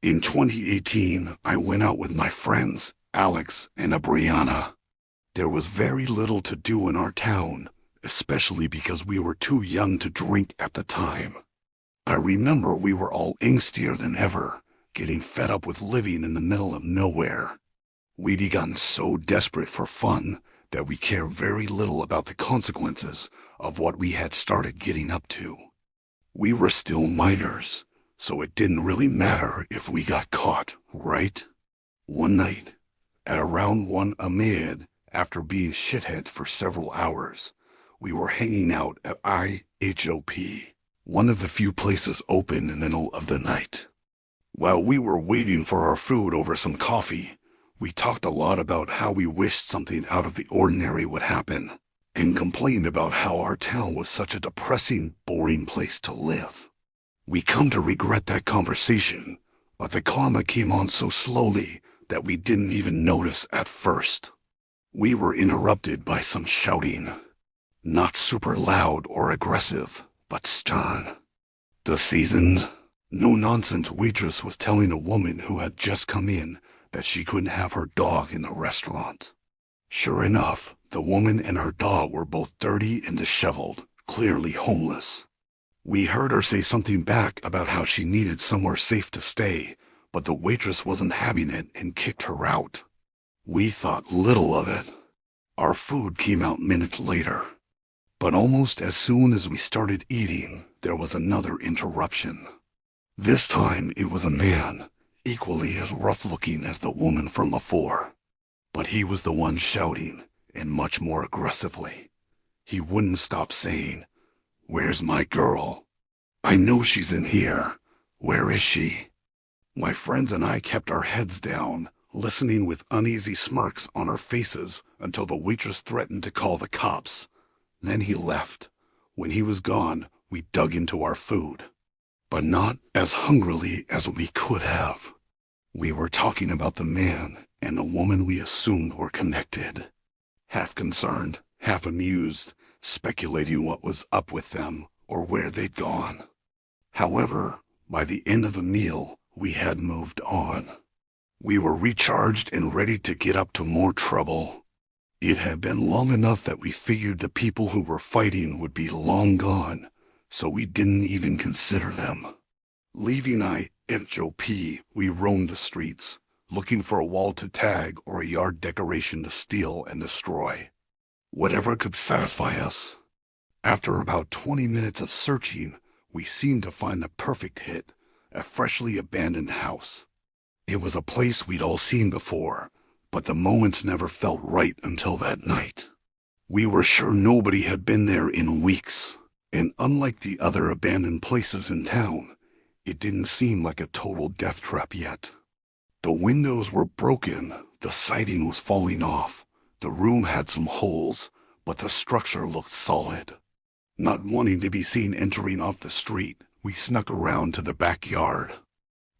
In 2018, I went out with my friends, Alex and Abriana. There was very little to do in our town, especially because we were too young to drink at the time. I remember we were all angstier than ever, getting fed up with living in the middle of nowhere. We'd gotten so desperate for fun that we cared very little about the consequences of what we had started getting up to. We were still minors, so it didn't really matter if we got caught, right? One night, at around 1 a.m, after being shitheads for several hours, we were hanging out at IHOP, one of the few places open in the middle of the night. While we were waiting for our food over some coffee, we talked a lot about how we wished something out of the ordinary would happen, and complained about how our town was such a depressing, boring place to live. We come to regret that conversation, but the karma came on so slowly that we didn't even notice at first. We were interrupted by some shouting. Not super loud or aggressive, but stern. The seasoned, no-nonsense waitress was telling a woman who had just come in that she couldn't have her dog in the restaurant. Sure enough, the woman and her dog were both dirty and disheveled, clearly homeless. We heard her say something back about how she needed somewhere safe to stay, but the waitress wasn't having it and kicked her out. We thought little of it. Our food came out minutes later. But almost as soon as we started eating, there was another interruption. This time it was a man, equally as rough-looking as the woman from before. But he was the one shouting, and much more aggressively. He wouldn't stop saying, "Where's my girl? I know she's in here. Where is she?" My friends and I kept our heads down, listening with uneasy smirks on our faces until the waitress threatened to call the cops. Then he left. When he was gone, we dug into our food, but not as hungrily as we could have. We were talking about the man and the woman we assumed were connected. Half concerned, half amused, speculating what was up with them or where they'd gone. However, by the end of the meal, we had moved on. We were recharged and ready to get up to more trouble. It had been long enough that we figured the people who were fighting would be long gone, so we didn't even consider them. Leaving IHOP, we roamed the streets, looking for a wall to tag or a yard decoration to steal and destroy. Whatever could satisfy us. After about 20 minutes of searching, we seemed to find the perfect hit, a freshly abandoned house. It was a place we'd all seen before, but the moments never felt right until that night. We were sure nobody had been there in weeks, and unlike the other abandoned places in town, it didn't seem like a total death trap yet. The windows were broken, the siding was falling off, the room had some holes, but the structure looked solid. Not wanting to be seen entering off the street, we snuck around to the backyard.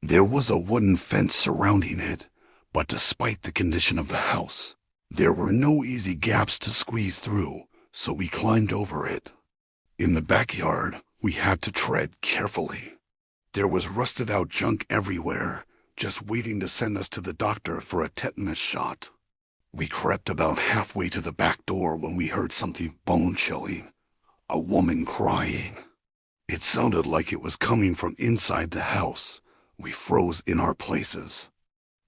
There was a wooden fence surrounding it, but despite the condition of the house, there were no easy gaps to squeeze through, so we climbed over it. In the backyard, we had to tread carefully. There was rusted-out junk everywhere, just waiting to send us to the doctor for a tetanus shot. We crept about halfway to the back door when we heard something bone-chilling, a woman crying. It sounded like it was coming from inside the house. We froze in our places.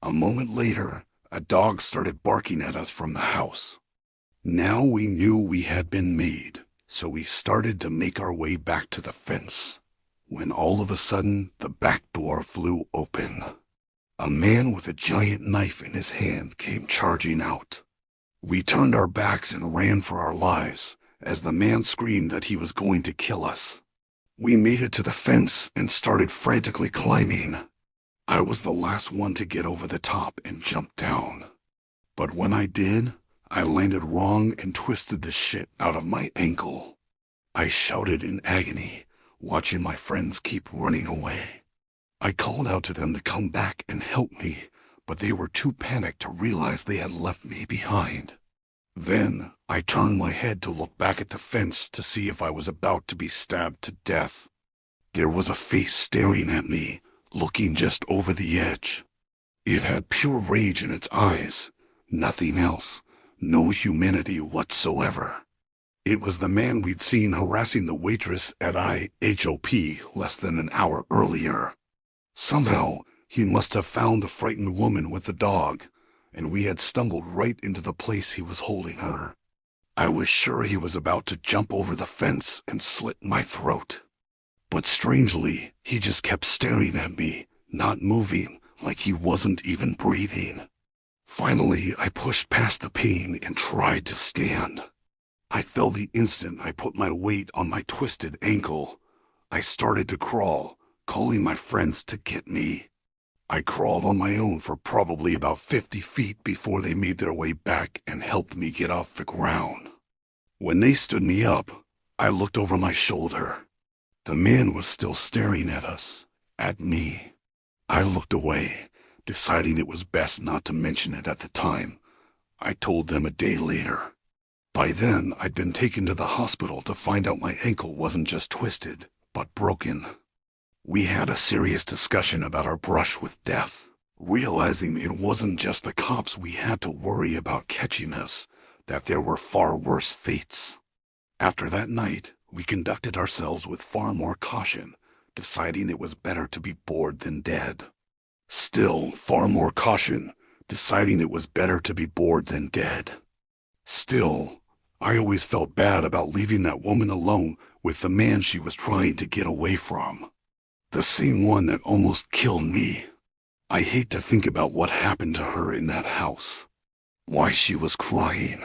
A moment later, a dog started barking at us from the house. Now we knew we had been made, so we started to make our way back to the fence, when all of a sudden the back door flew open. A man with a giant knife in his hand came charging out. We turned our backs and ran for our lives as the man screamed that he was going to kill us. We made it to the fence and started frantically climbing. I was the last one to get over the top and jump down. But when I did, I landed wrong and twisted the shit out of my ankle. I shouted in agony, watching my friends keep running away. I called out to them to come back and help me, but they were too panicked to realize they had left me behind. Then I turned my head to look back at the fence to see if I was about to be stabbed to death. There was a face staring at me, looking just over the edge. It had pure rage in its eyes, nothing else, no humanity whatsoever. It was the man we'd seen harassing the waitress at IHOP less than an hour earlier. Somehow, he must have found the frightened woman with the dog, and we had stumbled right into the place he was holding her. I was sure he was about to jump over the fence and slit my throat. But strangely, he just kept staring at me, not moving, like he wasn't even breathing. Finally, I pushed past the pain and tried to stand. I fell the instant I put my weight on my twisted ankle. I started to crawl, calling my friends to get me. I crawled on my own for probably about 50 feet before they made their way back and helped me get off the ground. When they stood me up, I looked over my shoulder. The man was still staring at us, at me. I looked away, deciding it was best not to mention it at the time. I told them a day later. By then, I'd been taken to the hospital to find out my ankle wasn't just twisted, but broken. We had a serious discussion about our brush with death, realizing it wasn't just the cops we had to worry about catching us, that there were far worse fates. After that night, we conducted ourselves with far more caution, deciding it was better to be bored than dead. Still, far more caution, deciding it was better to be bored than dead. Still, I always felt bad about leaving that woman alone with the man she was trying to get away from. The same one that almost killed me. I hate to think about what happened to her in that house. Why she was crying.